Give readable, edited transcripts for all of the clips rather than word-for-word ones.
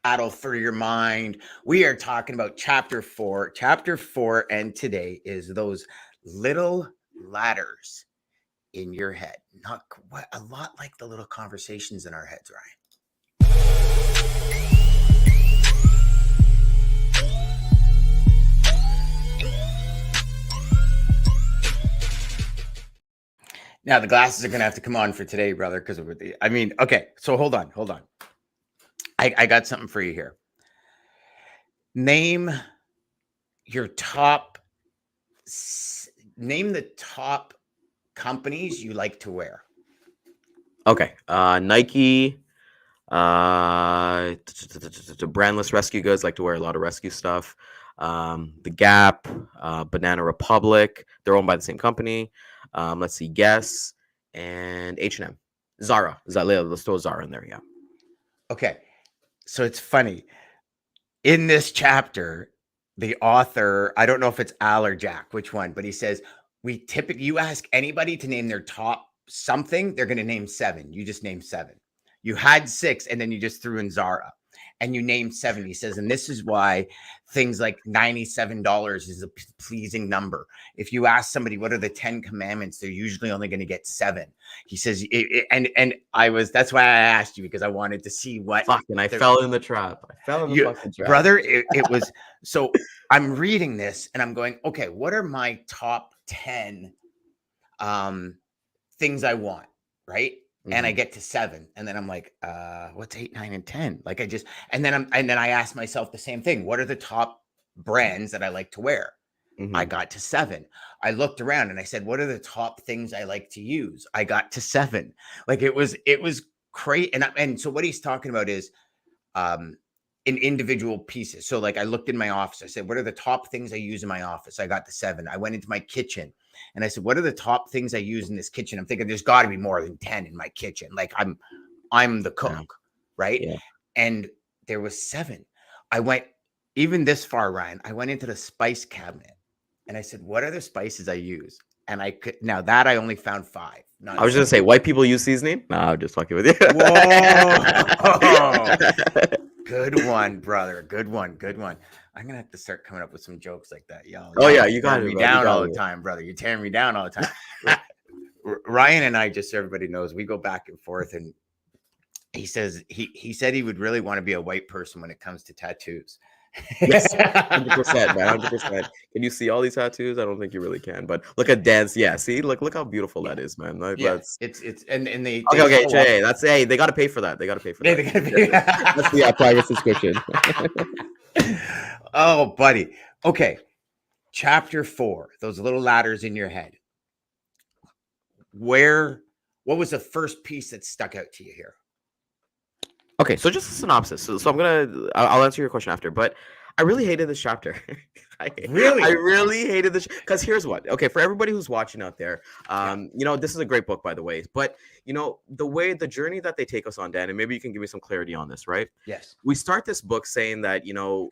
Battle for Your Mind. We are talking about chapter 4. Chapter 4, and today is those little ladders in your head. Not what a lot like the little conversations in our heads, Ryan. Now the glasses are gonna have to come on for today, brother, because of the. I mean, okay. So hold on. I got something for you here. Name your top. Name the top companies you like to wear. Okay. Nike, brandless rescue goods, like to wear a lot of rescue stuff. The Gap, Banana Republic, they're owned by the same company. Let's see, Guess, and H&M. Zara. Let's throw Zara in there, yeah. Okay. So it's funny. In this chapter, the author, I don't know if it's Al or Jack, which one, but he says, you ask anybody to name their top something, they're going to name 7. You just name 7. You had 6, and then you just threw in Zara, and you named 7. He says, and this is why things like $97 is a pleasing number. If you ask somebody what are the 10 commandments, they're usually only going to get 7. He says, that's why I asked you, because I wanted to see what. Fucking, I fell in the trap. Fucking trap. Brother, it was, so I'm reading this and I'm going, okay, what are my top 10 things I want, right? And I get to 7, and then I'm like, what's 8, 9, and 10? Like and then I ask myself the same thing. What are the top brands that I like to wear? I got to 7. I looked around and I said, what are the top things I like to use? I got to 7. Like it was great. And so what he's talking about is in individual pieces. So like I looked in my office, I said, what are the top things I use in my office? I got to 7. I went into my kitchen and I said, what are the top things I use in this kitchen? I'm thinking there's got to be more than 10 in my kitchen. Like I'm the cook, right? Yeah. And there was 7. I went even this far, Ryan. I went into the spice cabinet and I said, what are the spices I use? And I only found 5. I was going to say, white people use seasoning? No, I'm just fucking with you. Whoa. Good one, brother. Good one. I'm gonna have to start coming up with some jokes like that, y'all. Oh yeah, you got me down all the time, brother. You're tearing me down all the time. Ryan and I, just so everybody knows, we go back and forth, and he says he said he would really want to be a white person when it comes to tattoos. Yes, 100%, man, 100%. Can you see all these tattoos? I don't think you really can, but look at Dan's. Yeah, see, look how beautiful that is, man. Like, it's and they okay. Jay, that's they got to pay for that. They got to pay for that. That's the private subscription. Oh, buddy. Okay, chapter 4. Those little ladders in your head. What was the first piece that stuck out to you here? Okay, so just a synopsis. So I'll answer your question after, but I really hated this chapter. I really hated this because here's what. Okay, for everybody who's watching out there, this is a great book, by the way. But the journey that they take us on, Dan, and maybe you can give me some clarity on this, right? Yes. We start this book saying that you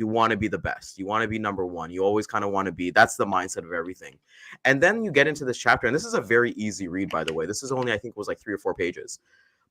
want to be the best, you want to be number one, you always kind of want to be. That's the mindset of everything. And then you get into this chapter, and this is a very easy read, by the way. This is only, I think, it was like 3 or 4 pages.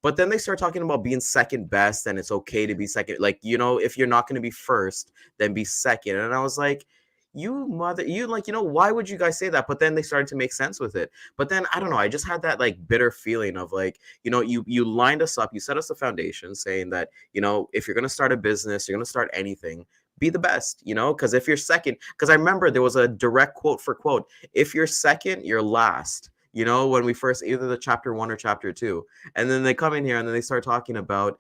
But then they start talking about being second best, and it's okay to be second. Like, if you're not going to be first, then be second. And I was like, why would you guys say that? But then they started to make sense with it. But then, I don't know, I just had that like bitter feeling of like, you lined us up, you set us the foundation saying that, if you're going to start a business, you're going to start anything, be the best, because if you're second, because I remember there was a direct quote for quote, if you're second, you're last. When we first, either the chapter 1 or chapter 2, and then they come in here and then they start talking about,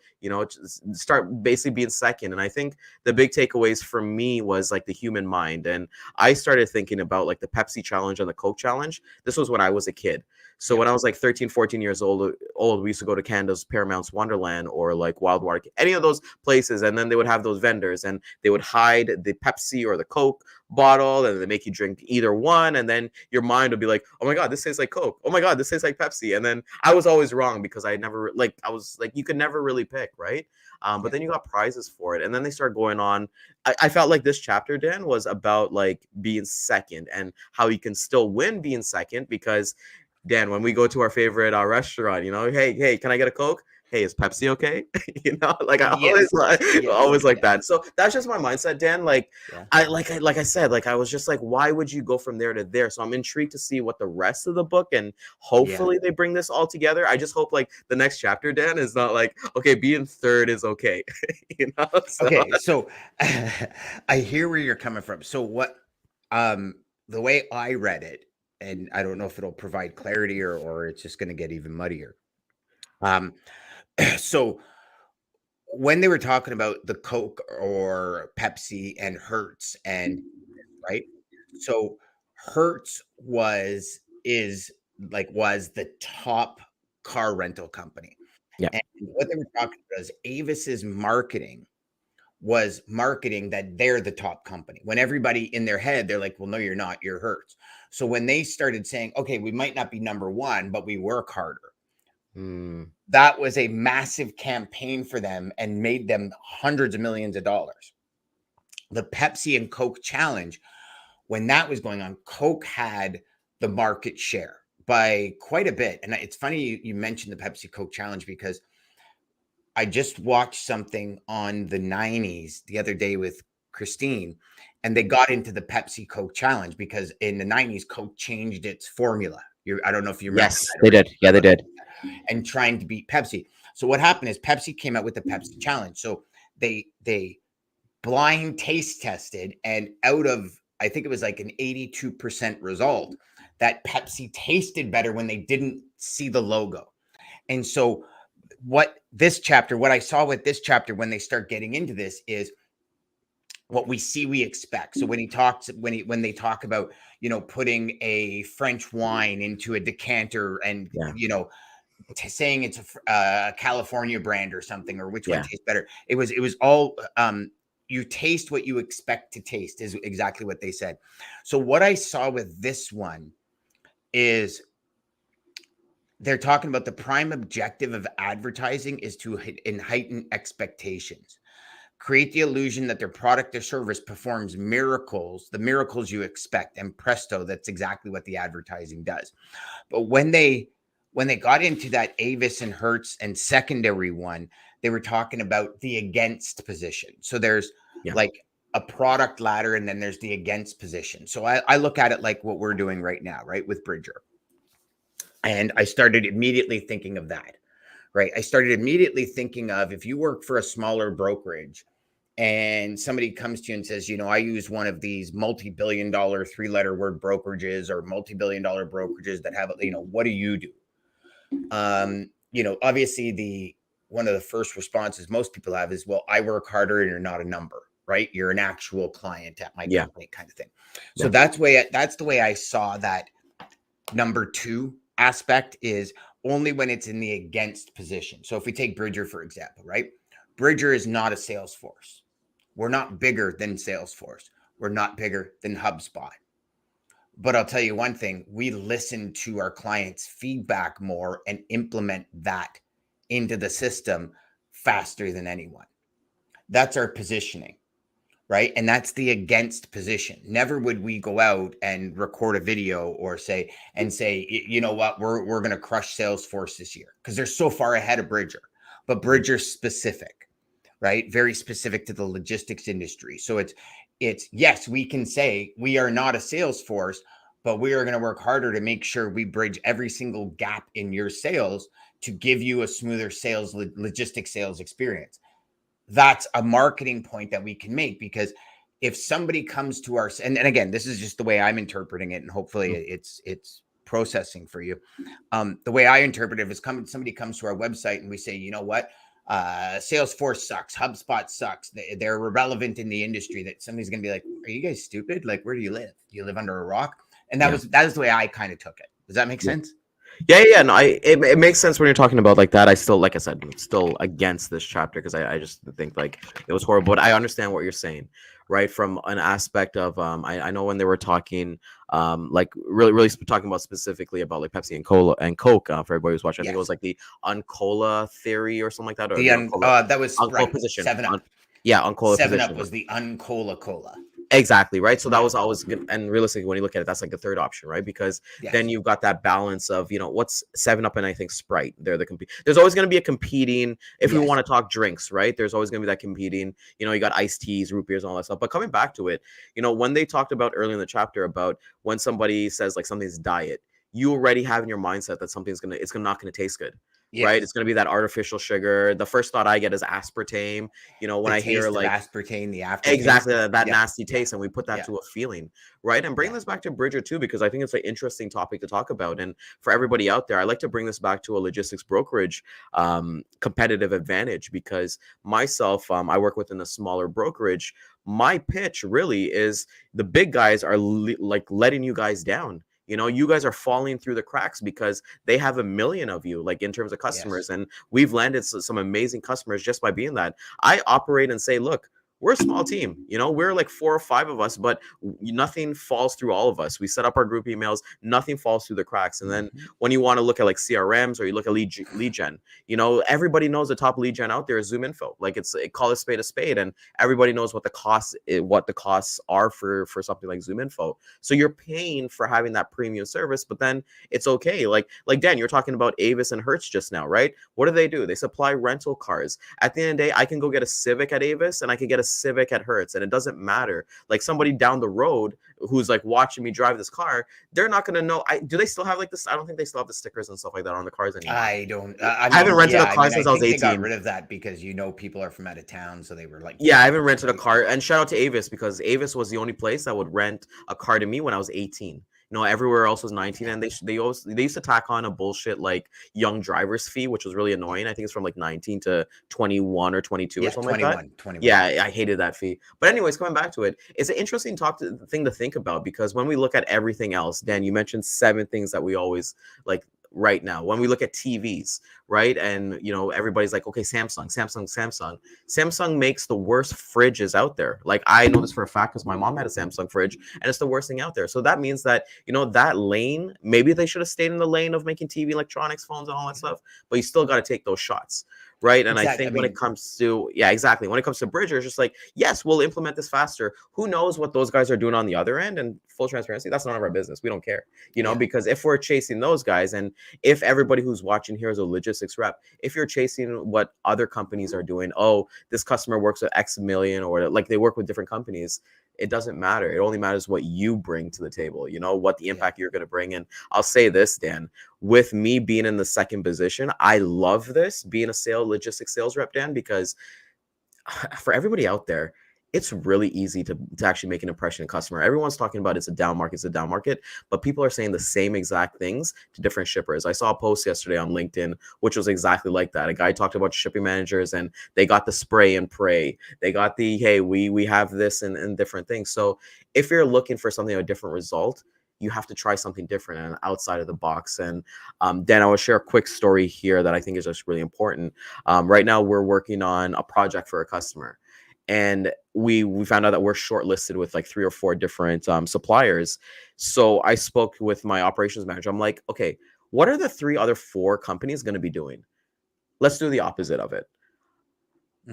start basically being second. And I think the big takeaways for me was like the human mind. And I started thinking about like the Pepsi challenge and the Coke challenge. This was when I was a kid. So when I was like 13, 14 years old, we used to go to Canada's Paramount's Wonderland or like Wild Water, any of those places. And then they would have those vendors and they would hide the Pepsi or the Coke bottle and they make you drink either one. And then your mind would be like, oh my God, this tastes like Coke. Oh my God, this tastes like Pepsi. And then I was always wrong because I was like, you could never really pick, right? But then you got prizes for it. And then they start going on. I felt like this chapter, Dan, was about like being second and how you can still win being second because Dan, when we go to our favorite restaurant, hey, can I get a Coke? hey, is Pepsi okay? You know, like I Yes. always like Yeah. that. So that's just my mindset, Dan. Like Yeah. like I said, like I was just like, why would you go from there to there? So I'm intrigued to see what the rest of the book, and hopefully they bring this all together. I just hope like the next chapter, Dan, is not like, okay, being third is okay. You know? So Okay, so I hear where you're coming from. So what the way I read it, and I don't know if it'll provide clarity or it's just gonna get even muddier. Um so when they were talking about the Coke or Pepsi and Hertz and right? So Hertz was the top car rental company. yeah, And what they were talking about is Avis's marketing was marketing that they're the top company. When everybody in their head, they're like, well, no, you're not, you're Hertz. So when they started saying, okay, we might not be number one, but we work harder, that was a massive campaign for them and made them hundreds of millions of dollars. The Pepsi and Coke challenge, when that was going on, Coke had the market share by quite a bit. And it's funny you mentioned the Pepsi Coke challenge because I just watched something on the 90s the other day with Christine, and they got into the Pepsi Coke challenge because in the 90s, Coke changed its formula. I don't know if you remember yes, that they or did. Yeah, they did. and trying to beat Pepsi. So what happened is Pepsi came out with the Pepsi challenge. So they blind taste tested, and out of I think it was like an 82% result that Pepsi tasted better when they didn't see the logo. And so what I saw with this chapter when they start getting into this is what we see we expect. So when they talk about, putting a French wine into a decanter and Yeah, saying it's a California brand or something, or which one yeah, tastes better. It was all you taste what you expect to taste is exactly what they said. So what I saw with this one is they're talking about the prime objective of advertising is to heighten expectations, create the illusion that their product or service performs miracles, the miracles you expect, and presto, that's exactly what the advertising does. But when they got into that Avis and Hertz and secondary one, they were talking about the against position. So there's yeah, like a product ladder, and then there's the against position. So I look at it like what we're doing right now, right, with Bridger. And I started immediately thinking of that, right? I started immediately thinking of if you work for a smaller brokerage and somebody comes to you and says, I use one of these multi-billion dollar 3-letter word brokerages or multi-billion dollar brokerages that have, what do you do? Obviously one of the first responses most people have is, well, I work harder and you're not a number, right? You're an actual client at my yeah, company kind of thing. So yeah, that's the way I saw that number two aspect is only when it's in the against position. So if we take Bridger, for example, right? Bridger is not a Salesforce. We're not bigger than Salesforce. We're not bigger than HubSpot. But I'll tell you one thing, we listen to our clients' feedback more and implement that into the system faster than anyone. That's our positioning, right? And that's the against position. Never would we go out and record a video or say, you know what, we're going to crush Salesforce this year because they're so far ahead of Bridger. But Bridger's specific, right? Very specific to the logistics industry. So it's yes, we can say we are not a Salesforce, but we are going to work harder to make sure we bridge every single gap in your sales to give you a smoother sales logistics sales experience. That's a marketing point that we can make because if somebody comes to our and again, this is just the way I'm interpreting it, and hopefully it's processing for you. The way I interpret it is somebody comes to our website and we say, you know what? Salesforce sucks. HubSpot sucks. They're irrelevant in the industry. That somebody's going to be like, are you guys stupid? Like, where do you live? Do you live under a rock? And that is the way I kind of took it. Does that make sense? Yeah. No, it makes sense when you're talking about like that. I still, like I said, I'm still against this chapter because I just think like it was horrible. But I understand what you're saying, right? From an aspect of I know when they were talking like really talking about specifically about like Pepsi and Cola and Coke for everybody who's watching. I think it was like the Uncola theory or something like that, or The the Uncola, that was Uncola right. position. 7 Up. Uncola 7 Up position. was the Uncola Cola. Exactly, right. So that was always good. And realistically, when you look at it, that's like the third option, right? Because then Yes. you've got that balance of, what's Seven Up and I think Sprite. They're the compete. There's always going to be a competing. If we want Yes. to talk drinks, right? There's always going to be that competing. You got iced teas, root beers, and all that stuff. But coming back to it, when they talked about earlier in the chapter about when somebody says like something's diet, you already have in your mindset that it's not gonna taste good. Right, Yes. it's going to be that artificial sugar. The first thought I get is aspartame. When The I hear taste of like aspartame, the aftertaste. exactly that Yeah. nasty Yeah. taste, and we put that Yeah. to a feeling, right? And bring Yeah. this back to Bridger too, because I think it's an interesting topic to talk about. And for everybody out there, I like to bring this back to a logistics brokerage competitive advantage, because myself, I work within a smaller brokerage. My pitch really is the big guys are like letting you guys down. You guys are falling through the cracks because they have a million of you, like in terms of customers, Yes. and we've landed some amazing customers just by being that. I operate and say, look, we're a small team. We're like 4 or 5 of us, but nothing falls through all of us. We set up our group emails, nothing falls through the cracks. And then Mhm. when you want to look at like CRMs, or you look at lead gen, everybody knows the top lead gen out there is Zoom Info. Like call a spade, and everybody knows what the costs are for something like Zoom Info. So you're paying for having that premium service, but then it's okay. Like Dan, you're talking about Avis and Hertz just now, right? What do? They supply rental cars. At the end of the day, I can go get a Civic at Avis and I can get a Civic at Hertz, and it doesn't matter. Like somebody down the road who's like watching me drive this car, they're not gonna know. Do they still have like this? I don't think they still have the stickers and stuff like that on the cars anymore. I don't. I I haven't mean, rented yeah. a car I since I was think they got 18. rid of that because people are from out of town, so they were like, Yeah, I haven't rented a car. And shout out to Avis, because Avis was the only place that would rent a car to me when I was 18. Everywhere else was 19, and they used to tack on a bullshit like young driver's fee, which was really annoying. I think it's from like 19 to 21 or 22 or Yeah, something like that. 21. Yeah, I hated that fee. But anyways, coming back to it, it's an interesting thing to think about, because when we look at everything else, Dan, you mentioned 7 things that we always like right now. When we look at TVs, right? And everybody's like, okay, Samsung makes the worst fridges out there. Like I know this for a fact because my mom had a Samsung fridge, and it's the worst thing out there. So that means that that lane, maybe they should have stayed in the lane of making TV, electronics, phones, and all that stuff, but you still got to take those shots, right? And Exactly. I think when it comes to exactly, when it comes to Bridger, it's just like, yes, we'll implement this faster. Who knows what those guys are doing on the other end? And full transparency, that's none of our business. We don't care, because if we're chasing those guys, and if everybody who's watching here is a logistics rep, if you're chasing what other companies are doing, oh, this customer works with X million, or like they work with different companies, it doesn't matter. It only matters what you bring to the table, what the impact you're going to bring. And I'll say this, Dan, with me being in the second position, I love this, being a logistics sales rep, Dan, because for everybody out there, it's really easy to actually make an impression in customer. Everyone's talking about it's a down market, but people are saying the same exact things to different shippers. I saw a post yesterday on LinkedIn, which was exactly like that. A guy talked about shipping managers, and they got the spray and pray. They got the, hey, we have this and different things. So if you're looking for something, a different result, you have to try something different and outside of the box. And Dan, I will share a quick story here that I think is just really important. Right now, we're working on a project for a customer, and we found out that we're shortlisted with like 3 or 4 different suppliers. So I spoke with my operations manager. I'm like, okay, what are the 4 companies going to be doing? Let's do the opposite of it.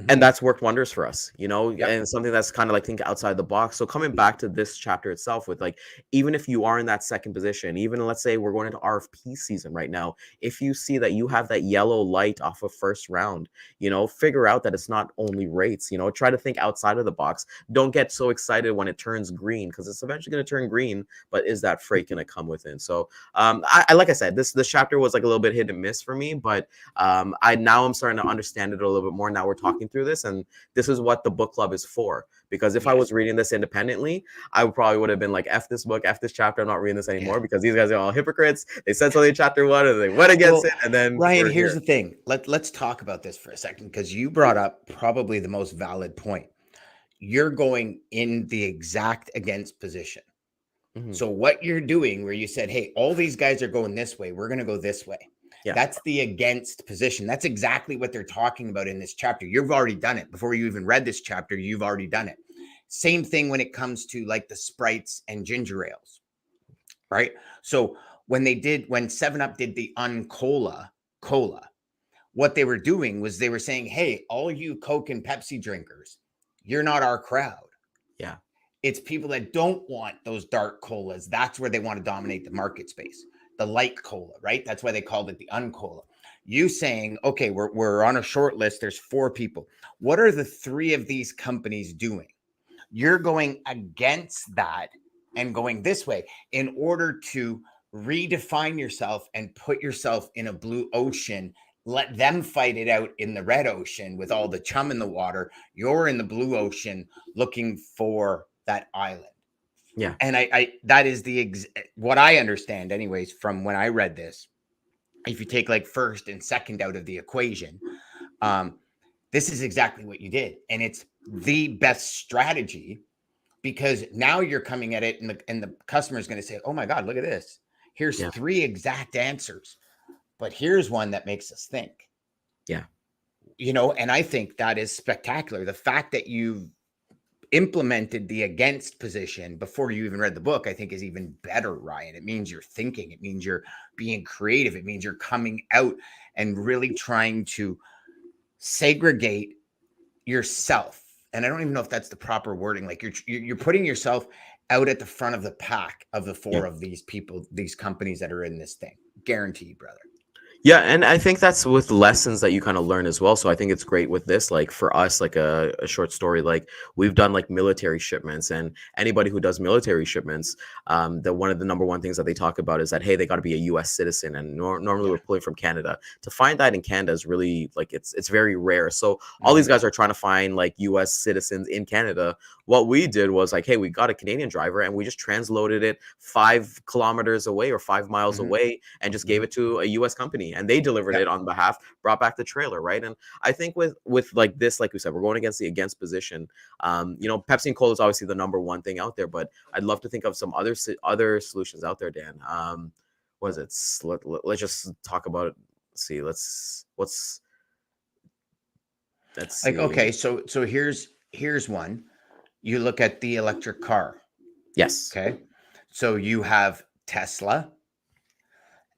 And that's worked wonders for us, and something that's kind of like think outside the box. So coming back to this chapter itself, with like, even if you are in that second position, even let's say we're going into RFP season right now, if you see that you have that yellow light off of first round, figure out that it's not only rates, try to think outside of the box. Don't get so excited when it turns green, because it's eventually going to turn green, but is that freight going to come within? So I like I said, this chapter was like a little bit hit and miss for me, but I'm starting to understand it a little bit more. Now we're talking through this, and this is what the book club is for, because if I was reading this independently, I would have been like, F this book, F this chapter, I'm not reading this anymore, because these guys are all hypocrites. They said something in chapter 1 and they went against it, and then Ryan, here's the thing. Let's talk about this for a second, because you brought up probably the most valid point. You're going in the exact against position. So what you're doing, where you said, hey, all these guys are going this way, we're going to go this way. Yeah. That's the against position. That's exactly what they're talking about in this chapter. You've already done it. Before you even read this chapter, you've already done it. Same thing when it comes to like the Sprites and ginger ales, right? So when 7-Up did the Uncola cola, what they were doing was they were saying, hey, all you Coke and Pepsi drinkers, you're not our crowd. Yeah. It's people that don't want those dark colas. That's where they want to dominate the market space. The light cola, right? That's why they called it the uncola. You saying, okay, we're on a short list. There's 4 people. What are the 3 of these companies doing? You're going against that and going this way in order to redefine yourself and put yourself in a blue ocean. Let them fight it out in the red ocean with all the chum in the water. You're in the blue ocean looking for that island. Yeah. And I that is what I understand anyways from when I read this. If you take like first and second out of the equation, this is exactly what you did. And it's the best strategy, because now you're coming at it and the customer is going to say, oh my God, look at this. Here's 3 exact answers, but here's one that makes us think. Yeah. And I think that is spectacular. The fact that you've implemented the against position before you even read the book, I think is even better, Ryan. It means you're thinking, it means you're being creative, it means you're coming out and really trying to segregate yourself. And I don't even know if that's the proper wording. Like you're putting yourself out at the front of the pack of the 4 of these people, these companies that are in this thing. Guaranteed, brother. Yeah, and I think that's with lessons that you kind of learn as well. So I think it's great with this, like for us, like a short story, like we've done like military shipments, and anybody who does military shipments, one of the number one things that they talk about is that, hey, they got to be a U.S. citizen, and normally we're pulling from Canada. To find that in Canada is really like it's very rare. So all these guys are trying to find like U.S. citizens in Canada. What we did was like, hey, we got a Canadian driver and we just transloaded it 5 kilometers away or 5 miles away and just gave it to a U.S. company, and they delivered it on behalf, brought back the trailer, right? And I think with like this, like we said, we're going against the against position. Pepsi and Cola is obviously the number one thing out there, but I'd love to think of some other solutions out there, Dan. What is it? Let's just talk about it. Let's see. Okay, so here's one. You look at the electric car. Yes. Okay. So you have Tesla,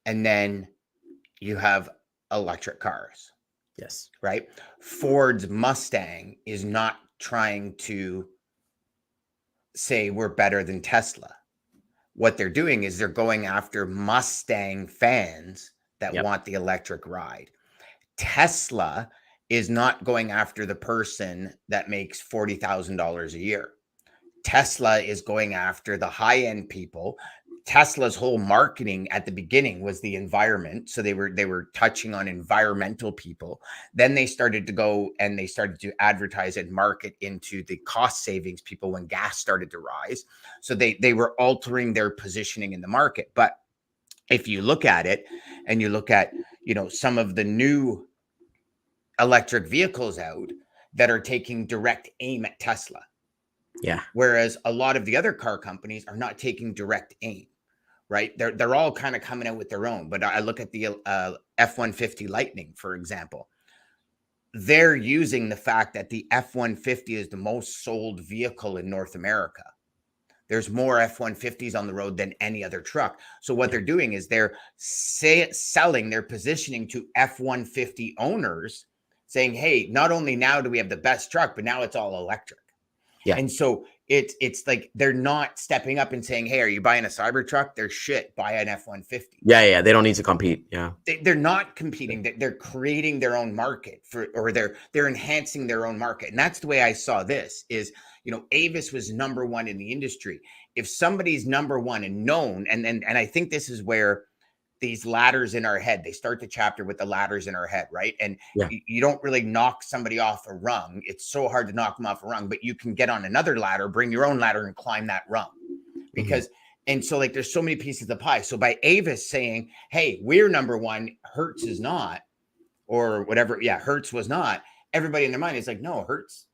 and then you have electric cars. Yes. Right. Ford's Mustang is not trying to say we're better than Tesla. What they're doing is they're going after Mustang fans that want the electric ride. Tesla is not going after the person that makes $40,000 a year. Tesla is going after the high-end people. Tesla's whole marketing at the beginning was the environment. So they were touching on environmental people. Then they started to go and they started to advertise and market into the cost savings people when gas started to rise. So they were altering their positioning in the market. But if you look at it and you look at, some of the new electric vehicles out that are taking direct aim at Tesla. Yeah. Whereas a lot of the other car companies are not taking direct aim, right? They're all kind of coming out with their own. But I look at the F-150 Lightning, for example. They're using the fact that the F-150 is the most sold vehicle in North America. There's more F-150s on the road than any other truck. So what they're doing is they're selling, they're positioning to F-150 owners, saying, hey, not only now do we have the best truck, but now it's all electric. Yeah. And so it's like they're not stepping up and saying, hey, are you buying a Cybertruck? They're shit. Buy an F-150. Yeah. They don't need to compete. Yeah. They're not competing. They're creating their own market or they're enhancing their own market. And that's the way I saw this is, Avis was number one in the industry. If somebody's number one and known, and I think this is where these ladders in our head, they start the chapter with the ladders in our head, right? And you don't really knock somebody off a rung. It's so hard to knock them off a rung, but you can get on another ladder, bring your own ladder and climb that rung. Because, and so like, there's so many pieces of the pie. So by Avis saying, hey, we're number one, Hertz is not, or whatever. Yeah. Hertz was not. Everybody in their mind is like, no, Hertz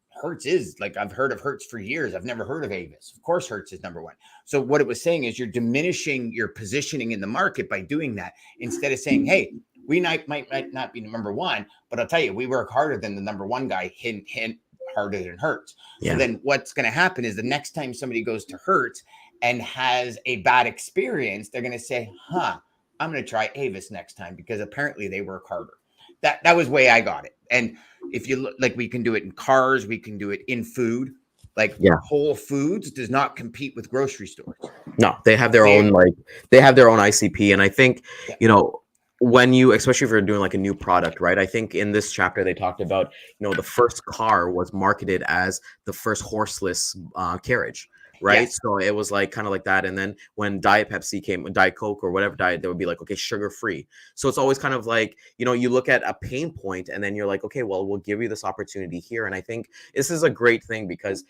is like, I've heard of Hertz for years. I've never heard of Avis. Of course, Hertz is number one. So what it was saying is you're diminishing your positioning in the market by doing that. Instead of saying, hey, we might not be number one, but I'll tell you, we work harder than the number one guy, hint, harder than Hertz. Yeah. So then what's going to happen is the next time somebody goes to Hertz and has a bad experience, they're going to say, I'm going to try Avis next time because apparently they work harder. That was the way I got it. And if you look, like, we can do it in cars, we can do it in food. Like Yeah. Whole Foods does not compete with grocery stores. No, they have their own they have their own ICP, and I think when you, especially if you're doing like a new product, right? I think in this chapter they talked about the first car was marketed as the first horseless carriage, right? Yes. So it was like kind of like that, and then when Diet Pepsi came, Diet Coke or whatever diet, they would be like, okay, sugar free. So it's always kind of like you look at a pain point, and then you're like, okay, well, we'll give you this opportunity here, and I think this is a great thing because.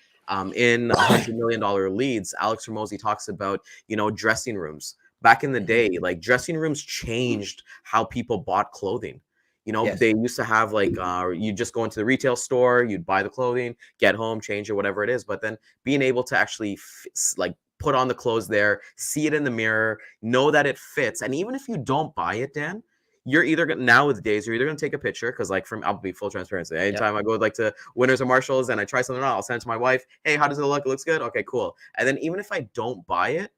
In $100 million leads, Alex Hormozi talks about, dressing rooms. Back in the day, like dressing rooms changed how people bought clothing. Yes. They used to have like, you just go into the retail store, you'd buy the clothing, get home, change it, whatever it is. But then being able to actually like put on the clothes there, see it in the mirror, know that it fits. And even if you don't buy it, Dan, you're either gonna nowadays you're either gonna take a picture because like I'll be full transparency. Anytime I go like to Winners or Marshalls and I try something on, I'll send it to my wife. Hey, how does it look? It looks good. Okay, cool. And then even if I don't buy it,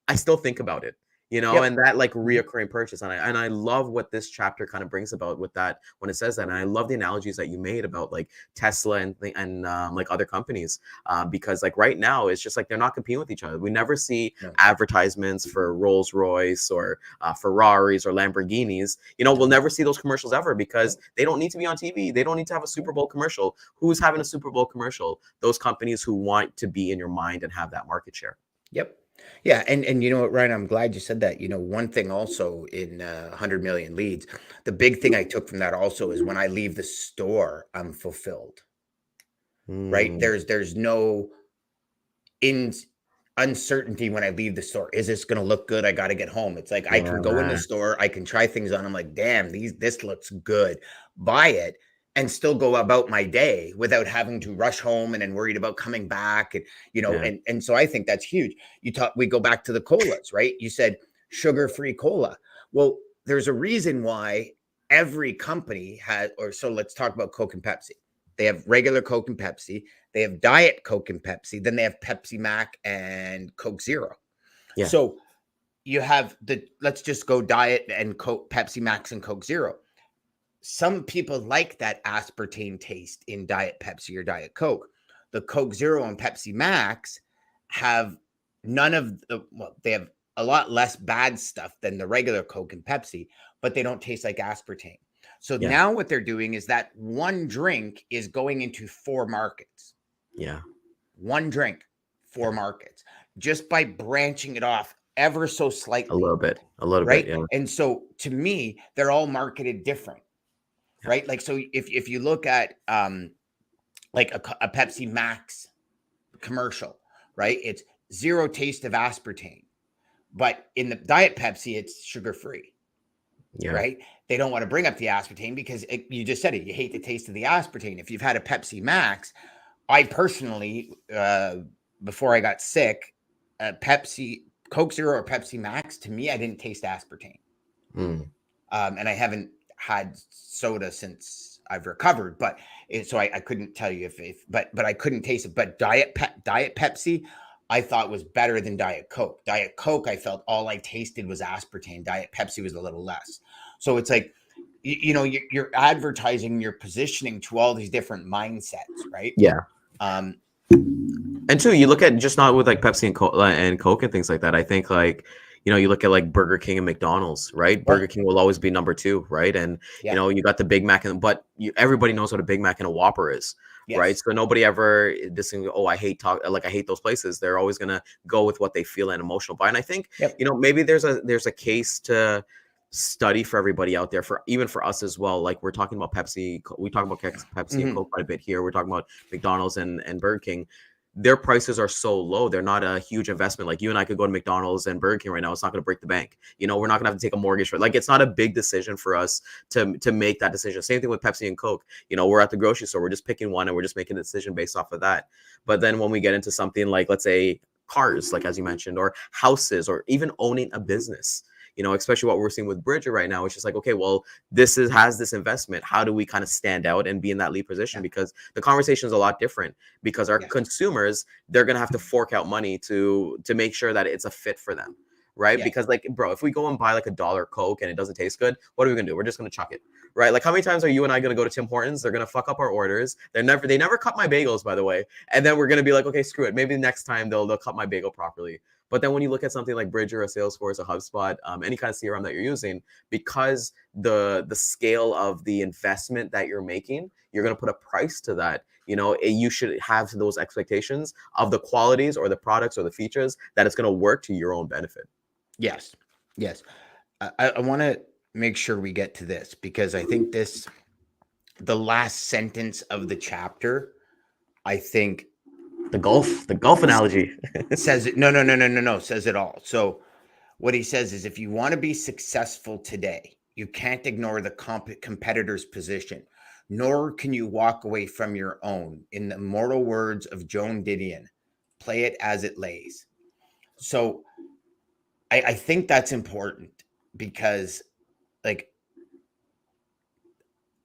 I still think about it, and that like reoccurring purchase. And I love what this chapter kind of brings about with that when it says that. And I love the analogies that you made about like Tesla and like other companies, because like right now it's just like they're not competing with each other. We never see advertisements for Rolls Royce or Ferraris or Lamborghinis. We'll never see those commercials ever because they don't need to be on TV. They don't need to have a Super Bowl commercial. Who's having a Super Bowl commercial? Those companies who want to be in your mind and have that market share. Yep. Yeah, and you know what, Ryan, I'm glad you said that. One thing also in 100 million leads, the big thing I took from that also is when I leave the store, I'm fulfilled. Right? There's no uncertainty when I leave the store. Is this going to look good? I got to get home. It's like I can go in the store, I can try things on. I'm like, damn, this looks good. Buy it. And still go about my day without having to rush home and then worried about coming back. And, and so I think that's huge. We go back to the colas, right? You said sugar-free cola. Well, there's a reason why every company has, so let's talk about Coke and Pepsi. They have regular Coke and Pepsi. They have Diet Coke and Pepsi. Then they have Pepsi Max and Coke Zero. Yeah. So you have let's just go Diet and Coke, Pepsi Max and Coke Zero. Some people like that aspartame taste in Diet Pepsi or Diet Coke. The Coke Zero and Pepsi Max have none of they have a lot less bad stuff than the regular Coke and Pepsi, but they don't taste like aspartame. So now what they're doing is that one drink is going into 4 markets. Yeah. One drink, 4 markets, just by branching it off ever so slightly. A little bit, right? Yeah. And so to me, they're all marketed different. Right. Like, so if you look at like a Pepsi Max commercial, right, it's 0 taste of aspartame, but in the Diet Pepsi, it's sugar free. Yeah. Right. They don't want to bring up the aspartame because you just said it. You hate the taste of the aspartame. If you've had a Pepsi Max, I personally, before I got sick, Coke Zero or Pepsi Max, to me, I didn't taste aspartame. And I haven't had soda since I've recovered, but so I couldn't tell you but I couldn't taste it. But Diet Pepsi, I thought was better than Diet Coke. Diet Coke, I felt all I tasted was aspartame. Diet Pepsi was a little less. So it's like, you're advertising, you're positioning to all these different mindsets, right? Yeah. And two, you look at just not with like Pepsi and Coke and things like that. I think like, you look at like Burger King and McDonald's, right? Burger King will always be number 2, right? And you got the Big Mac, but everybody knows what a Big Mac and a Whopper is, right? So nobody ever I hate those places. They're always gonna go with what they feel and emotional by. And I think maybe there's a case to study for everybody out there, even for us as well. Like we're talking about Pepsi, we talk about Pepsi and Coke quite a bit here. We're talking about McDonald's and Burger King. Their prices are so low. They're not a huge investment. Like you and I could go to McDonald's and Burger King right now. It's not going to break the bank. We're not going to have to take a mortgage for it. Like it's not a big decision for us to make that decision. Same thing with Pepsi and Coke. We're at the grocery store. We're just picking one and we're just making a decision based off of that. But then when we get into something like, let's say cars, like as you mentioned, or houses, or even owning a business, especially what we're seeing with Bridger right now, it's just like, okay, well, has this investment. How do we kind of stand out and be in that lead position? Because the conversation is a lot different because our consumers, they're going to have to fork out money to make sure that it's a fit for them. right? Yeah. Because like, bro, if we go and buy like $1 Coke and it doesn't taste good, what are we gonna do? We're just gonna chuck it, right? Like, how many times are you and I gonna go to Tim Hortons? They're gonna fuck up our orders. They never cut my bagels, by the way. And then we're gonna be like, okay, screw it. Maybe next time they'll cut my bagel properly. But then when you look at something like Bridger, a Salesforce, a HubSpot, any kind of CRM that you're using, because the scale of the investment that you're making, you're going to put a price to that. You know, you should have those expectations of the qualities or the products or the features that it's going to work to your own benefit. Yes. I want to make sure we get to this, because I think the last sentence of the chapter, I think the golf analogy says it. No, says it all. So what he says is, if you want to be successful today, you can't ignore the competitor's position, nor can you walk away from your own. In the immortal words of Joan Didion, play it as it lays. So I think that's important, because like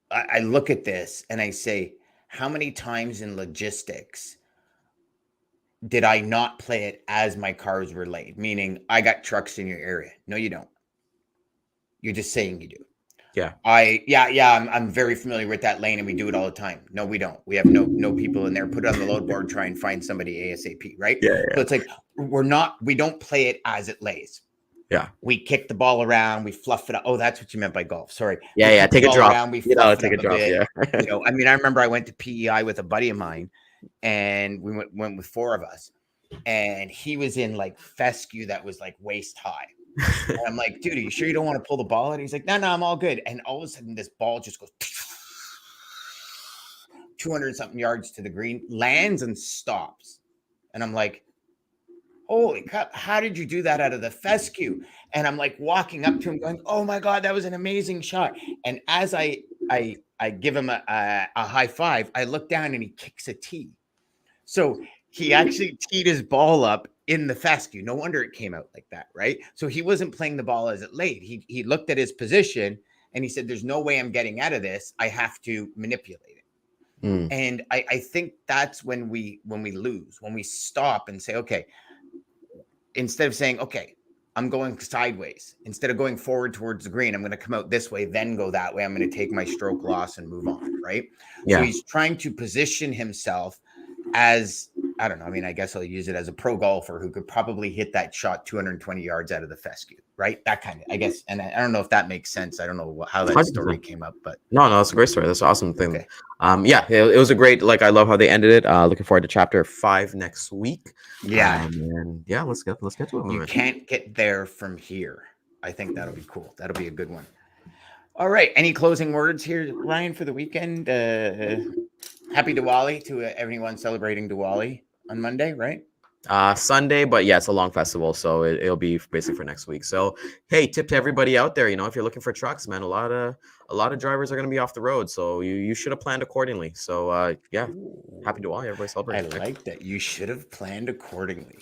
I look at this and I say, how many times in logistics did I not play it as my cars were laid? Meaning, I got trucks in your area. No, you don't. You're just saying you do. Yeah. I'm very familiar with that lane, and we do it all the time. No, we don't. We have no people in there. Put it on the load board, try and find somebody ASAP, right? Yeah. So it's like we don't play it as it lays. Yeah. We kick the ball around, we fluff it up. Oh, that's what you meant by golf. Sorry. Yeah. Take a drop. Around, we fluff take a drop. bit. Yeah. You know, I mean, I remember I went to PEI with a buddy of mine, and we went with 4 of us, and he was in like fescue that was like waist high. And I'm like, dude, are you sure you don't want to pull the ball? And he's like, no, I'm all good. And all of a sudden, this ball just goes 200 something yards to the green, lands and stops. And I'm like, holy crap, how did you do that out of the fescue? And I'm like walking up to him going, oh my God, that was an amazing shot. And as I give him a high five, I look down and he kicks a tee. So he actually teed his ball up in the fescue. No wonder it came out like that, right? So he wasn't playing the ball as it laid. He looked at his position and he said, there's no way I'm getting out of this. I have to manipulate it. And I think that's when we lose, when we stop and say, okay, instead of saying, okay, I'm going sideways, instead of going forward towards the green, I'm going to come out this way, then go that way. I'm going to take my stroke loss and move on, right? Yeah. So he's trying to position himself as, I don't know, I mean, I guess I'll use it as a pro golfer who could probably hit that shot 220 yards out of the fescue, right? That kind of, I guess, and I don't know if that makes sense. I don't know how that 100%. story came up, but no, that's a great story. That's an awesome thing. Okay. It was a great, like, I love how they ended it. Looking forward to chapter 5 next week. Yeah. And yeah, let's get to it. You can't get there from here. I think that'll be cool. That'll be a good one. All right. Any closing words here, Ryan, for the weekend? Happy Diwali to everyone celebrating Diwali on Monday, right? Sunday, but yeah, it's a long festival, so it'll be basically for next week. So hey, tip to everybody out there, if you're looking for trucks, man, a lot of drivers are going to be off the road, so you should have planned accordingly. So yeah, happy Diwali, everybody celebrate. I like that. You should have planned accordingly.